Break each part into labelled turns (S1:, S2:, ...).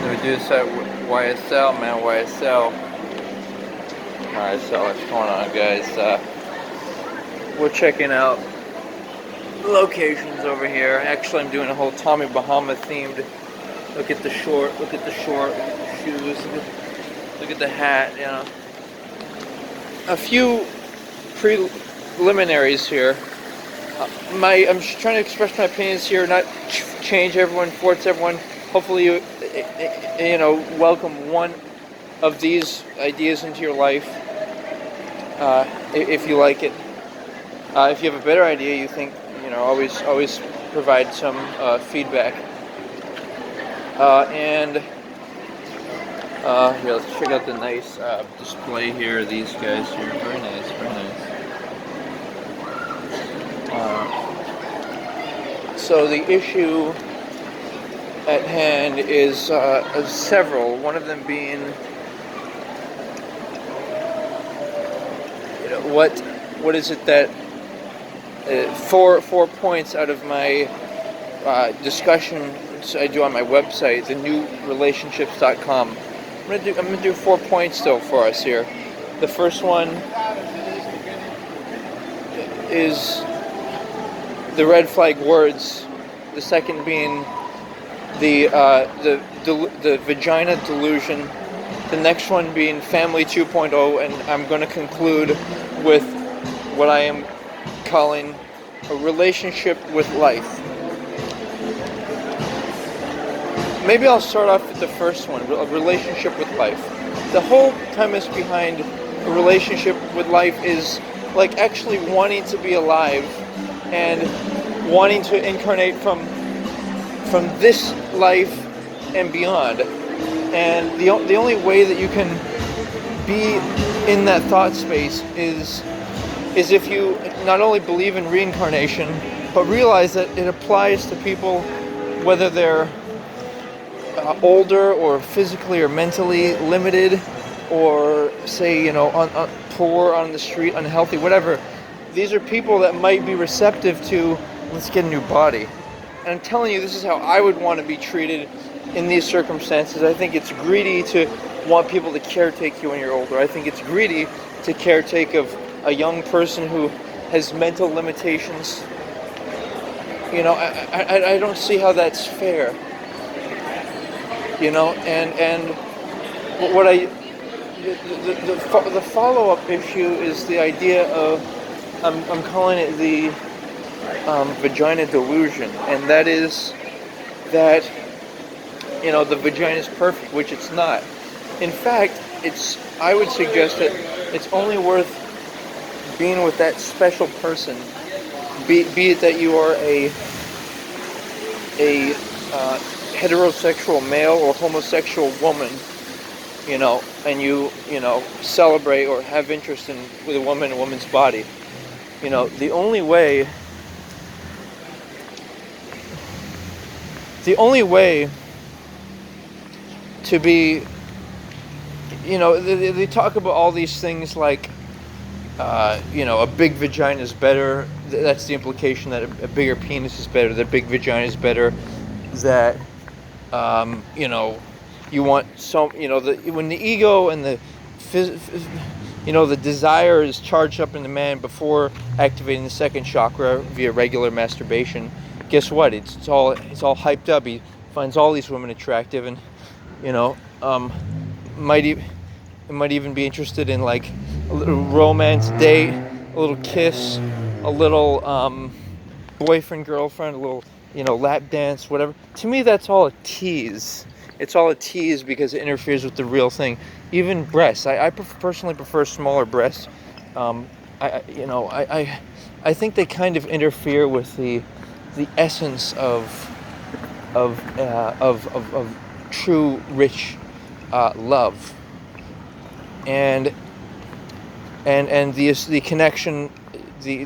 S1: We do this at YSL, man. YSL. Alright, so what's going on, guys? We're checking out locations over here. Actually, I'm doing a whole Tommy Bahama themed. Look at the short. Look at the short. Look at the shoes. Look at the hat. You know, a few preliminaries here. I'm just trying to express my opinions here, not change everyone, force everyone. Hopefully, you welcome one of these ideas into your life, if you like it. If you have a better idea, you think, always provide some feedback. And here, let's check out the nice display here. These guys here, very nice, very nice. So the issue at hand is several. One of them being, what is it that 4 points out of my discussion I do on my website, thenewrelationships.com. I'm gonna do 4 points though for us here. The first one is the red flag words. The second being the vagina delusion. The next one being family 2.0, and I'm going to conclude with what I am calling a relationship with life. Maybe I'll start off with the first one, a relationship with life. The whole premise behind a relationship with life is like actually wanting to be alive and wanting to incarnate from this life and beyond. And the only way that you can be in that thought space is if you not only believe in reincarnation, but realize that it applies to people whether they're older or physically or mentally limited, or say poor, on the street, unhealthy, whatever. These are people that might be receptive to, let's get a new body. And I'm telling you, this is how I would want to be treated in these circumstances. I think it's greedy to want people to caretake you when you're older. I think it's greedy to caretake of a young person who has mental limitations. I don't see how that's fair. And what the follow-up issue is the idea of, I'm calling it the vagina delusion, and that is that the vagina is perfect, which it's not. In fact, I would suggest that it's only worth being with that special person, be it that you are a heterosexual male or homosexual woman, and you celebrate or have interest with a woman's body. The only way to be, they talk about all these things like, a big vagina is better. That's the implication, that a bigger penis is better, that a big vagina is better, that, you want some, when the ego and the the desire is charged up in the man before activating the second chakra via regular masturbation, guess what? It's all hyped up. He finds all these women attractive, and might even be interested in like a little romance date, a little kiss, a little boyfriend, girlfriend, a little lap dance, whatever. To me, that's all a tease. It's all a tease because it interferes with the real thing. Even breasts. I personally prefer smaller breasts. I think they kind of interfere with the essence of true rich love, and the connection, the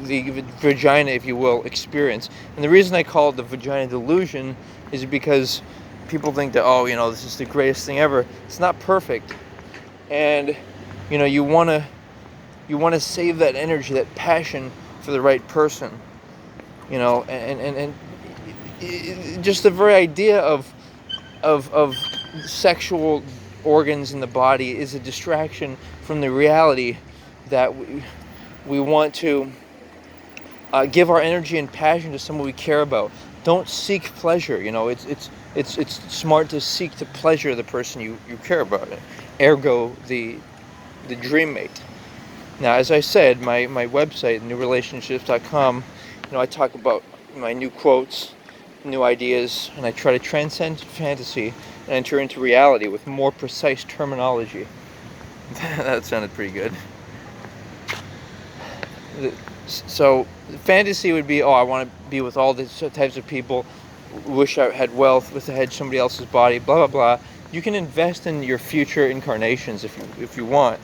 S1: vagina, if you will, experience. And the reason I call it the vagina delusion is because people think that, this is the greatest thing ever. It's not perfect, and you want to save that energy, that passion, for the right person. And just the very idea of sexual organs in the body is a distraction from the reality that we want to give our energy and passion to someone we care about. Don't seek pleasure. It's smart to seek to pleasure the person you care about. Ergo, the dream mate. Now, as I said, my website, newrelationships.com, I talk about my new quotes, new ideas, and I try to transcend fantasy and enter into reality with more precise terminology. That sounded pretty good. So, fantasy would be, I want to be with all these types of people, wish I had wealth, wish I had somebody else's body, blah, blah, blah. You can invest in your future incarnations if you want,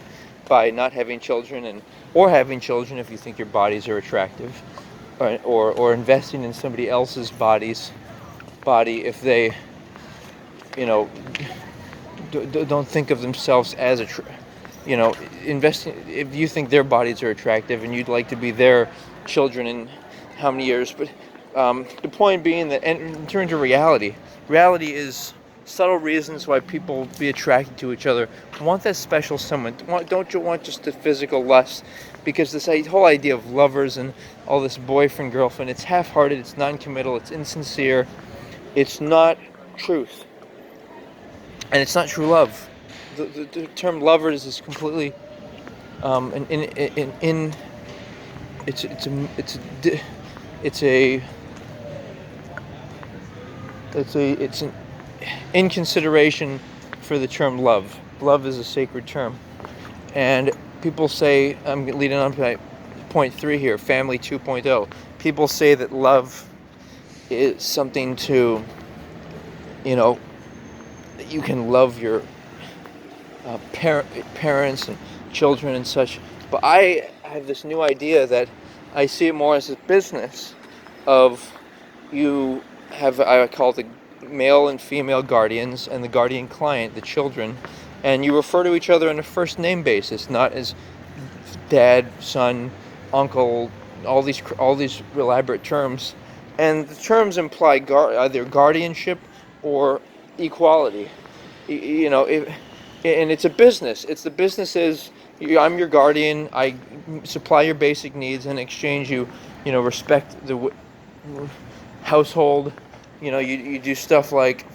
S1: by not having children, or having children if you think your bodies are attractive, or investing in somebody else's body if they, don't think of themselves as investing if you think their bodies are attractive and you'd like to be their children in how many years. But the point being that, in terms of reality is subtle reasons why people be attracted to each other. Want that special someone. Don't you want just the physical lust? Because this whole idea of lovers and all this boyfriend girlfriend, it's half-hearted, it's non-committal, it's insincere, it's not truth, and it's not true love. The term lovers is completely in it's an in consideration for the term love. Love is a sacred term, and people say, I'm leading on to point 3 here, family 2.0. People say that love is something to, that you can love your parents and children and such. But I have this new idea that I see it more as a business of, you have, I call it the male and female guardians and the guardian client, the children, and you refer to each other on a first name basis, not as dad, son, uncle, all these elaborate terms. And the terms imply either guardianship or equality. And it's a business. The business is, I'm your guardian. I supply your basic needs. In exchange, you respect the household. You do stuff like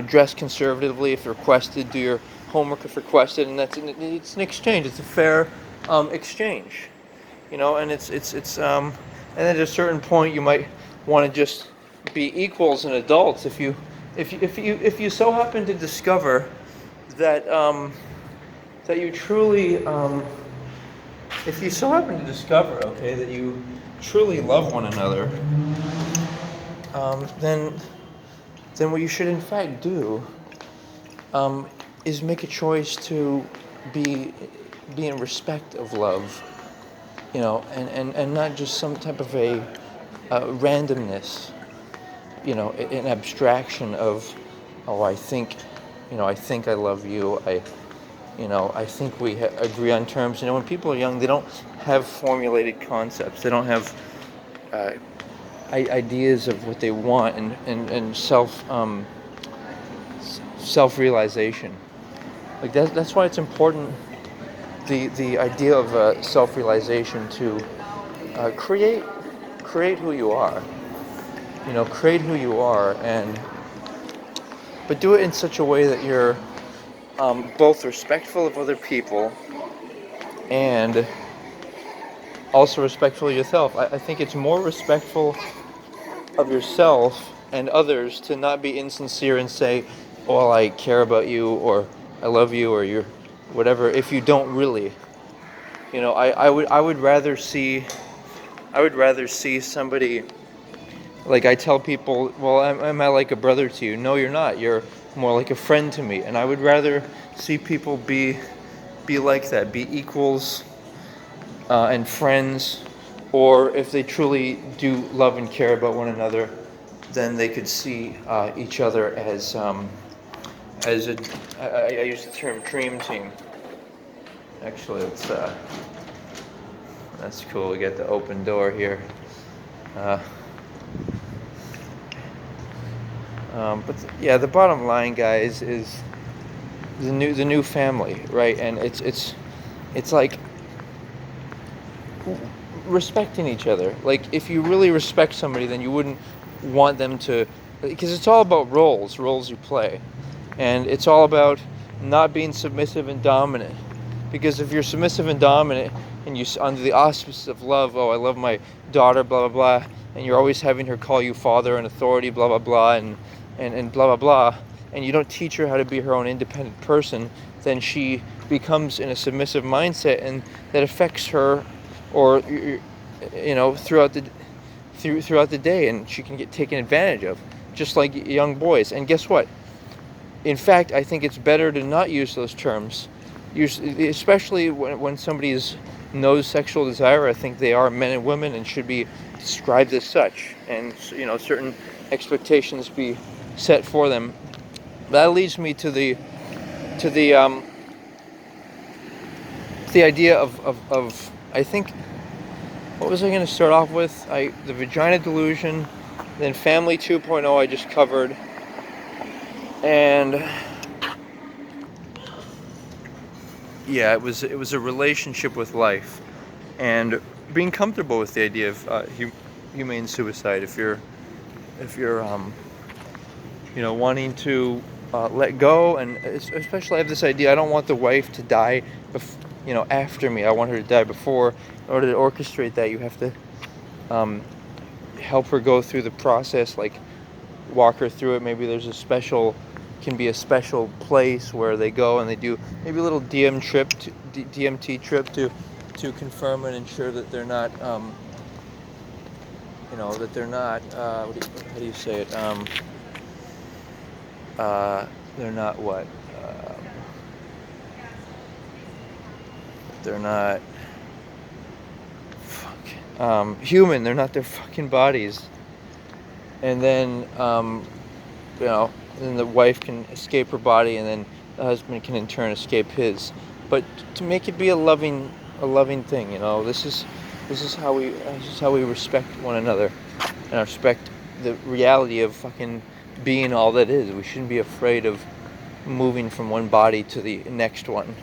S1: dress conservatively if requested. Do your homework if requested, and it's an exchange. It's a fair exchange. And and then at a certain point, you might want to just be equals and adults. If you so happen to discover that that you truly if you so happen to discover, that you truly love one another, then what you should in fact do is make a choice to be in respect of love, and not just some type of a randomness, an abstraction of, I think I love you, I think we agree on terms. When people are young, they don't have formulated concepts. They don't have ideas of what they want, and self-realization. Like that's why it's important, the idea of self-realization, to create who you are. Create who you are, but do it in such a way that you're both respectful of other people and also respectful of yourself. I think it's more respectful of yourself and others to not be insincere and say, "Oh, I care about you," or "I love you," or "you're whatever," if you don't really. I would rather see somebody, like, I tell people, well, am I like a brother to you? No, you're not. You're more like a friend to me. And I would rather see people be like that, be equals and friends, or if they truly do love and care about one another, then they could see each other as I use the term dream team. Actually, that's cool. We got the open door here. Yeah, the bottom line, guys, is the new family, right? And it's like respecting each other. Like, if you really respect somebody, then you wouldn't want them to, because it's all about roles you play, and it's all about not being submissive and dominant. Because if you're submissive and dominant, and under the auspices of love, oh, I love my daughter, blah blah blah, and you're always having her call you father and authority, blah blah blah, and blah blah blah, and you don't teach her how to be her own independent person, then she becomes in a submissive mindset, and that affects her, or throughout the day, and she can get taken advantage of, just like young boys. And guess what? In fact, I think it's better to not use those terms, especially when somebody knows sexual desire. I think they are men and women and should be described as such, and certain expectations be set for them. That leads me to the idea of I think, what was I going to start off with? The vagina delusion, then family 2.0 I just covered, and yeah, it was a relationship with life, and being comfortable with the idea of humane suicide. If you're wanting to let go, and especially I have this idea. I don't want the wife to die, after me. I want her to die before. In order to orchestrate that, you have to um, help her go through the process, like walk her through it. Maybe can be a special place where they go and they do maybe a little DMT trip to confirm and ensure that they're not how do you say it, they're not what, they're not human. They're not their fucking bodies. And then then the wife can escape her body, and then the husband can in turn escape his. But to make it be a loving thing. This is how we respect one another, and respect the reality of fucking being all that is. We shouldn't be afraid of moving from one body to the next one.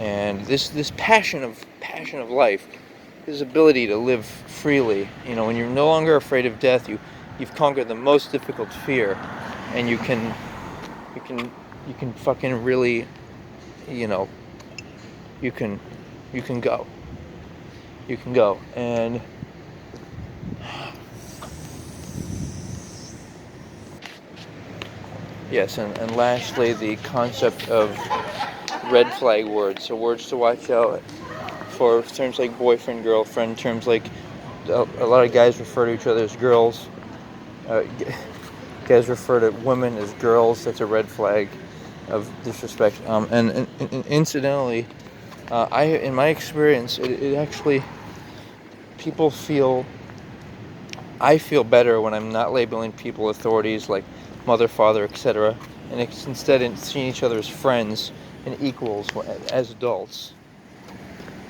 S1: And this passion of life, his ability to live freely. When you're no longer afraid of death, you've conquered the most difficult fear, and you can fucking really, you can you can go. You can go. And yes, and lastly, the concept of red flag words. So words to watch out for, terms like boyfriend, girlfriend, terms like a lot of guys refer to each other as girls. Guys refer to women as girls. That's a red flag of disrespect. And incidentally, in my experience, it actually, people feel, I feel better when I'm not labeling people authorities like mother, father, etc., and instead seeing each other as friends and equals as adults.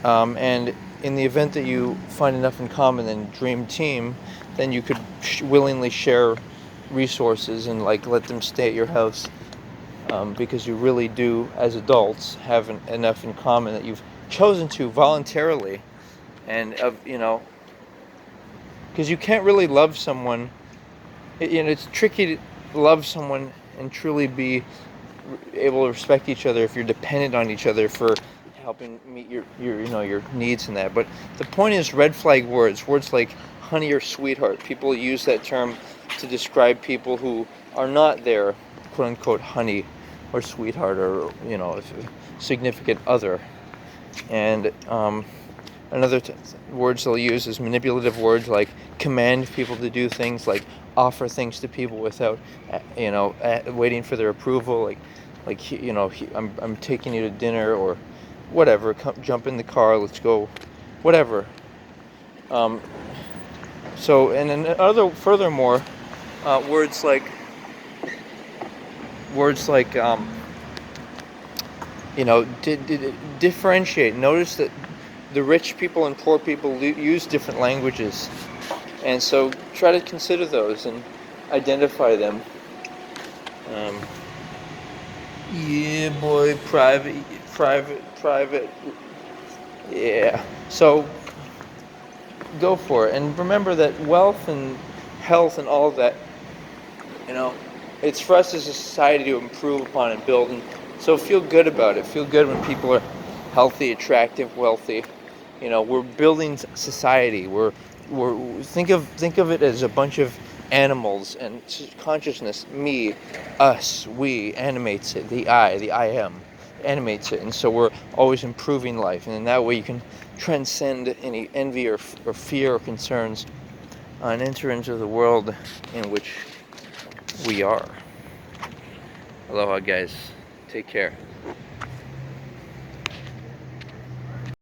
S1: And in the event that you find enough in common and dream team, then you could willingly share resources and let them stay at your house, because you really do, as adults, have enough in common that you've chosen to voluntarily, and because you can't really love someone. It's tricky to love someone and truly be able to respect each other if you're dependent on each other for helping meet your needs and that. But the point is, red flag words like honey or sweetheart. People use that term to describe people who are not their quote unquote honey or sweetheart, or significant other. And another words they'll use is manipulative words, like command people to do things, like offer things to people without waiting for their approval, I'm taking you to dinner, or whatever, jump in the car, let's go, whatever. So, and then furthermore, words like differentiate. Notice that the rich people and poor people use different languages, and so try to consider those. And identify them. Um, yeah, boy, private. Yeah. So go for it, and remember that wealth and health and all of that, you know, it's for us as a society to improve upon and build. And so feel good about it. Feel good when people are healthy, attractive, wealthy. You know, we're building society. We're think of it as a bunch of animals, and consciousness, me, us, we animates it. The I am animates it, and so we're always improving life. And in that way, you can transcend any envy or fear or concerns, and enter into the world in which we are. Aloha, guys. Take care.